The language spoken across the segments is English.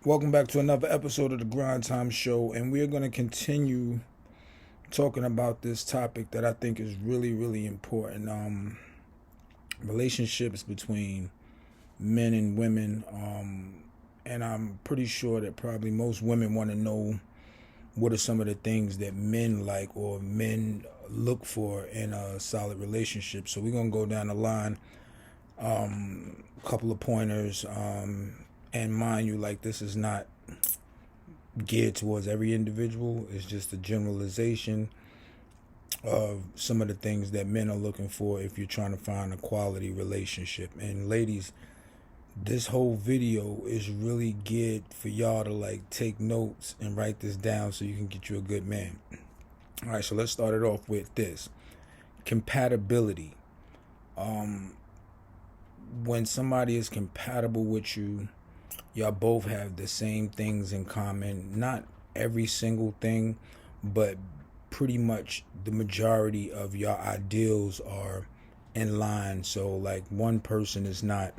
Welcome back to another episode of the Grind Time Show, and we're going to continue talking about this topic that I think is really, really important. Relationships between men and women, and I'm pretty sure that probably most women want to know what are some of the things that men like or men look for in a solid relationship. So we're going to go down the line, a couple of pointers. And mind you, like, this is not geared towards every individual. It's just a generalization of some of the things that men are looking for if you're trying to find a quality relationship. And ladies, this whole video is really geared for y'all to like take notes and write this down so you can get you a good man. All right, so let's start it off with this. Compatibility. When somebody is compatible with you, y'all both have the same things in common. Not every single thing, but pretty much the majority of your ideals are in line. So like one person is not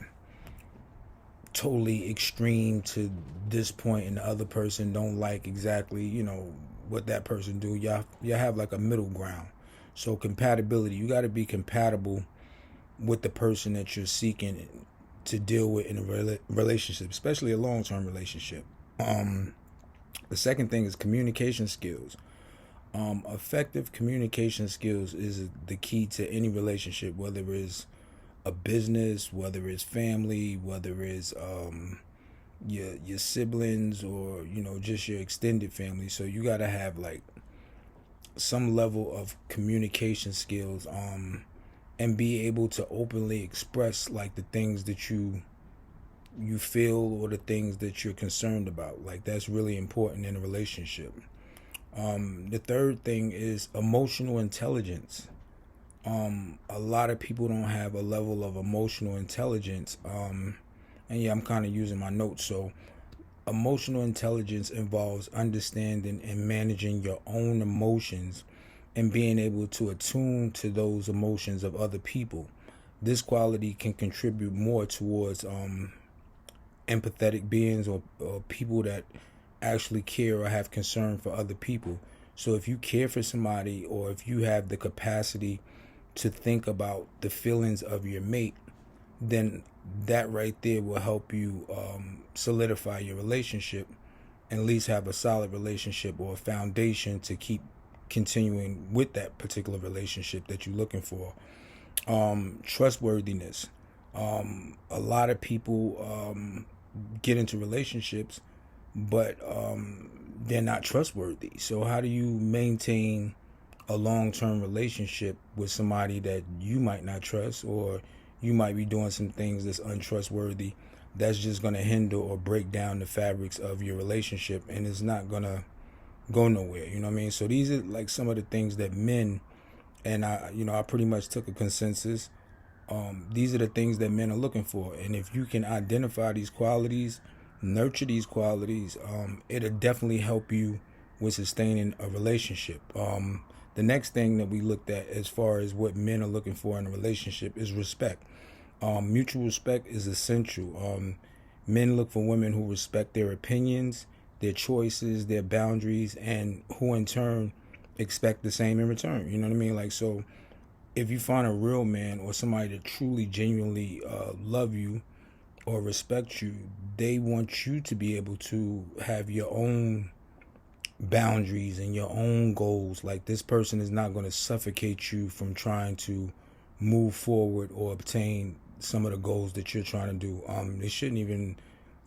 totally extreme to this point and the other person don't like exactly, what that person do. Y'all have like a middle ground. So compatibility, you got to be compatible with the person that you're seeking to deal with in a relationship, especially a long-term relationship. The second thing is communication skills. Effective communication skills is the key to any relationship, whether it's a business, whether it's family, whether it's your siblings, or just your extended family. So you got to have like some level of communication skills, and be able to openly express like the things that you feel or the things that you're concerned about. Like that's really important in a relationship. The third thing is emotional intelligence. A lot of people don't have a level of emotional intelligence. And yeah, I'm kind of using my notes. So emotional intelligence involves understanding and managing your own emotions and being able to attune to those emotions of other people. This quality can contribute more towards empathetic beings, or people that actually care or have concern for other people. So if you care for somebody, or if you have the capacity to think about the feelings of your mate, then that right there will help you solidify your relationship, and at least have a solid relationship or a foundation to keep continuing with that particular relationship that you're looking for. Trustworthiness. A lot of people get into relationships, but they're not trustworthy. So how do you maintain a long-term relationship with somebody that you might not trust, or you might be doing some things that's untrustworthy, that's just going to hinder or break down the fabrics of your relationship, and it's not going to go nowhere. You know what I mean? So these are like some of the things that men, and I pretty much took a consensus. These are the things that men are looking for. And if you can identify these qualities, nurture these qualities, it'll definitely help you with sustaining a relationship. The next thing that we looked at as far as what men are looking for in a relationship is respect. Mutual respect is essential. Men look for women who respect their opinions, their choices, their boundaries, and who in turn expect the same in return. You know what I mean? Like, so if you find a real man or somebody that truly, genuinely love you or respect you, they want you to be able to have your own boundaries and your own goals. Like, this person is not going to suffocate you from trying to move forward or obtain some of the goals that you're trying to do. They shouldn't even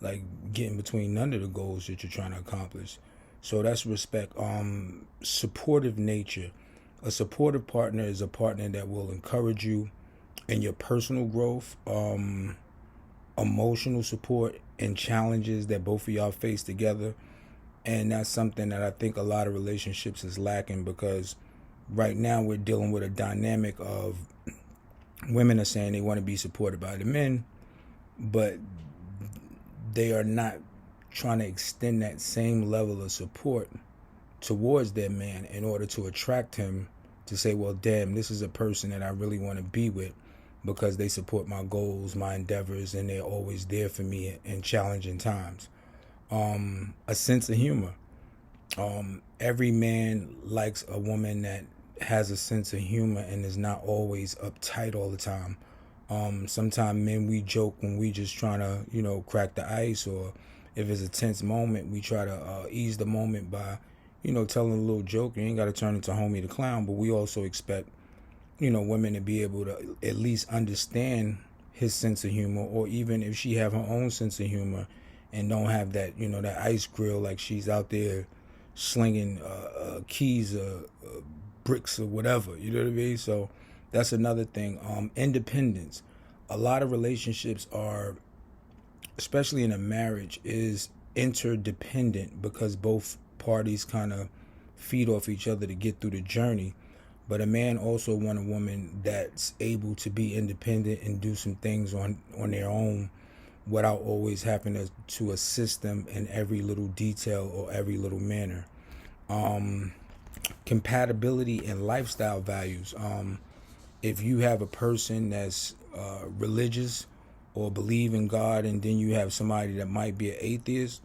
like get in between none of the goals that you're trying to accomplish. So that's respect. Supportive nature. A supportive partner is a partner that will encourage you in your personal growth, emotional support, and challenges that both of y'all face together. And that's something that I think a lot of relationships is lacking, because right now we're dealing with a dynamic of women are saying they want to be supported by the men, but they are not trying to extend that same level of support towards their man in order to attract him to say, well, damn, this is a person that I really want to be with. because they support my goals, my endeavors, and they're always there for me in challenging times. A sense of humor. Every man likes a woman that has a sense of humor and is not always uptight all the time. Sometimes men, we joke when we just trying to, crack the ice, or if it's a tense moment, we try to ease the moment by, telling a little joke. You ain't got to turn into Homie the Clown, but we also expect, women to be able to at least understand his sense of humor, or even if she have her own sense of humor and don't have that, that ice grill, like she's out there slinging keys or bricks or whatever. You know what I mean? So that's another thing. Independence. A lot of relationships are, especially in a marriage, is interdependent because both parties kind of feed off each other to get through the journey. But a man also want a woman that's able to be independent and do some things on their own without always having to assist them in every little detail or every little manner. Compatibility and lifestyle values. If you have a person that's religious or believe in God, and then you have somebody that might be an atheist,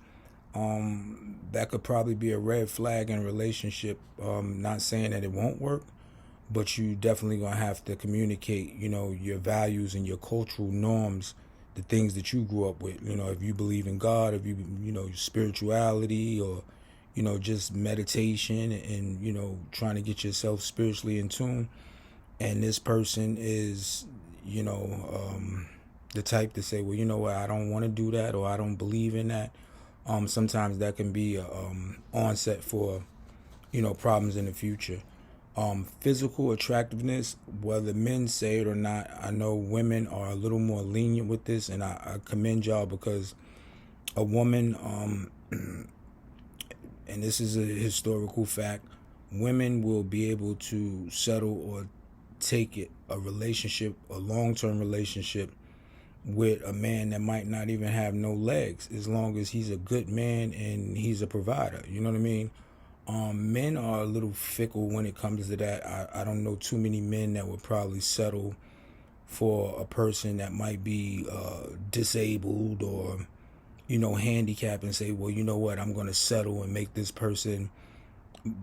that could probably be a red flag in a relationship. Not saying that it won't work, but you definitely gonna have to communicate, your values and your cultural norms, the things that you grew up with. If you believe in God, if spirituality, or just meditation, and trying to get yourself spiritually in tune. And this person is, the type to say, well, you know what, I don't want to do that, or I don't believe in that. Sometimes that can be a onset for, problems in the future. Physical attractiveness, whether men say it or not, I know women are a little more lenient with this, and I commend y'all, because a woman, and this is a historical fact, women will be able to settle or take it, a relationship, a long-term relationship with a man that might not even have no legs, as long as he's a good man and he's a provider. You know what I mean? Men are a little fickle when it comes to that. I don't know too many men that would probably settle for a person that might be disabled or, handicapped, and say, well, you know what, I'm going to settle and make this person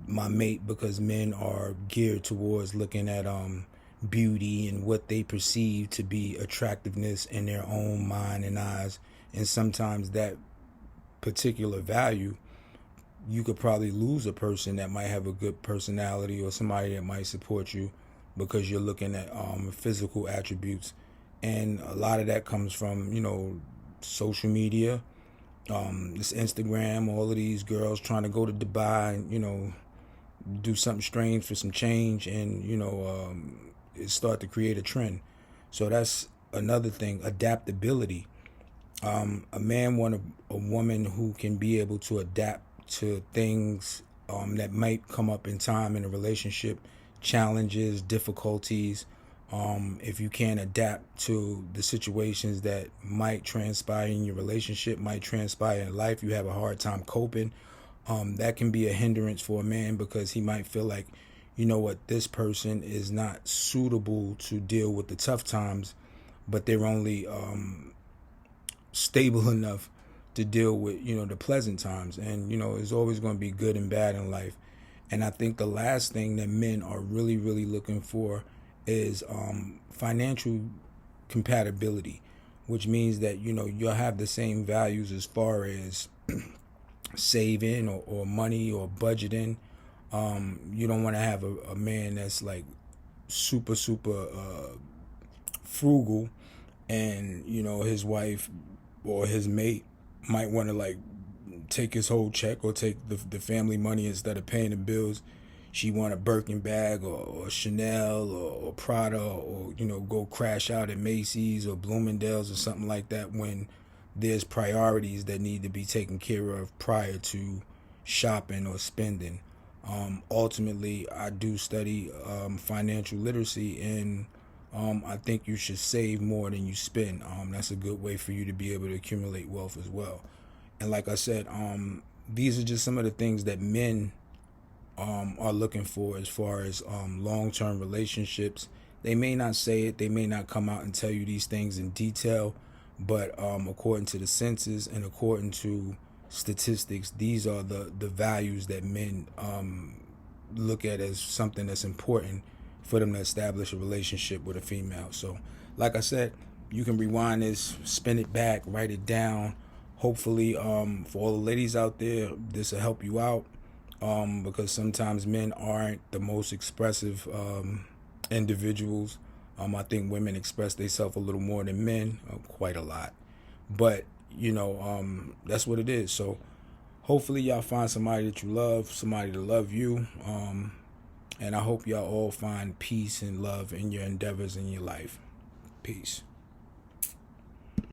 my mate, because men are geared towards looking at beauty and what they perceive to be attractiveness in their own mind and eyes. And sometimes that particular value, you could probably lose a person that might have a good personality, or somebody that might support you, because you're looking at physical attributes. And a lot of that comes from, social media, this Instagram, all of these girls trying to go to Dubai and, do something strange for some change, and, it start to create a trend. So that's another thing. Adaptability. A man want a woman who can be able to adapt to things that might come up in time in a relationship, challenges, difficulties. If you can't adapt to the situations that might transpire in your relationship, might transpire in life, you have a hard time coping. That can be a hindrance for a man, because he might feel like, this person is not suitable to deal with the tough times, but they're only stable enough to deal with, the pleasant times. And, there's always going to be good and bad in life. And I think the last thing that men are really, really looking for is financial compatibility, which means that, you'll have the same values as far as saving or money or budgeting. You don't want to have a man that's like super frugal, and his wife or his mate might want to like take his whole check, or take the family money instead of paying the bills. She want a Birkin bag, or Chanel, or Prada, or go crash out at Macy's or Bloomingdale's or something like that, when there's priorities that need to be taken care of prior to shopping or spending. Ultimately, I do study financial literacy, and I think you should save more than you spend. That's a good way for you to be able to accumulate wealth as well. And like I said, these are just some of the things that men are looking for as far as long-term relationships They may not say it, they may not come out and tell you these things in detail, but according to the census and according to statistics, these are the values that men look at as something that's important for them to establish a relationship with a female. So, like I said, you can rewind this, spin it back, write it down. Hopefully, for all the ladies out there, this will help you out, because sometimes men aren't the most expressive individuals. I think women express themselves a little more than men, quite a lot. But, that's what it is. So hopefully y'all find somebody that you love, somebody to love you. And I hope y'all all find peace and love in your endeavors in your life. Peace.